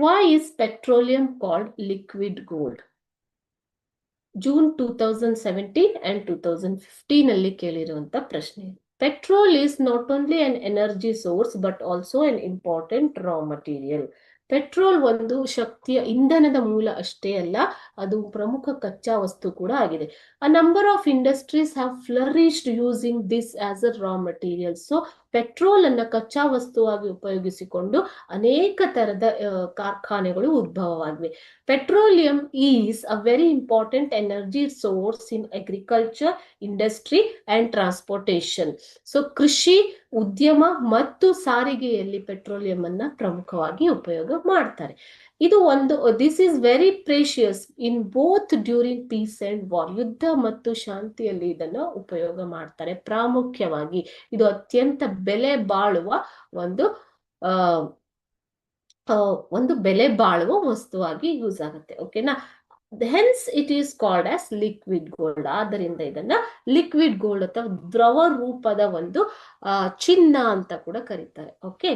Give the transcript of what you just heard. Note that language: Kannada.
Why is petroleum called liquid gold? June 2017 and 2015 ಅಲ್ಲಿ ಕೇಳಿರುವಂತ ಪ್ರಶ್ನೆ. Petrol is not only an energy source but also an important raw material. Petrol ಒಂದು ಶಕ್ತಿಯ ಇಂಧನದ ಮೂಲ ಅಷ್ಟೇ ಅಲ್ಲ, ಅದು ಪ್ರಮುಖ ಕಚ್ಚಾ ವಸ್ತು ಕೂಡ ಆಗಿದೆ. A number of industries have flourished using this as a raw material. So petrol ಅನ್ನ ಕಚ್ಚಾ ವಸ್ತುವಾಗಿ ಉಪಯೋಗಿಸಿಕೊಂಡು ಅನೇಕ ತರದ ಕಾರ್ಖಾನೆಗಳು ಉದ್ಭವವಾಗಿವೆ. Petroleum is a very important energy source in agriculture, industry and transportation. So ಕೃಷಿ, ಉದ್ಯಮ ಮತ್ತು ಸಾರಿಗೆಯಲ್ಲಿ ಪೆಟ್ರೋಲಿಯಂ ಅನ್ನ ಪ್ರಮುಖವಾಗಿ ಉಪಯೋಗ ಮಾಡ್ತಾರೆ. ಇದು ಒಂದು this is very precious in both during piece and war. ಯುದ್ಧ ಮತ್ತು ಶಾಂತಿಯಲ್ಲಿ ಇದನ್ನ ಉಪಯೋಗ ಮಾಡ್ತಾರೆ. ಪ್ರಾಮುಖ್ಯವಾಗಿ ಇದು ಅತ್ಯಂತ ಬೆಲೆ ಬಾಳುವ ಒಂದು ಬೆಲೆ ಬಾಳುವ ವಸ್ತುವಾಗಿ ಯೂಸ್ ಆಗುತ್ತೆ. ಓಕೆನಾ? Hence it is called as liquid gold. ಆದ್ದರಿಂದ ಇದನ್ನ ಲಿಕ್ವಿಡ್ ಗೋಲ್ಡ್ ಅಥವಾ ದ್ರವ ರೂಪದ ಒಂದು ಚಿನ್ನ ಅಂತ ಕೂಡ ಕರೀತಾರೆ. ಓಕೆ.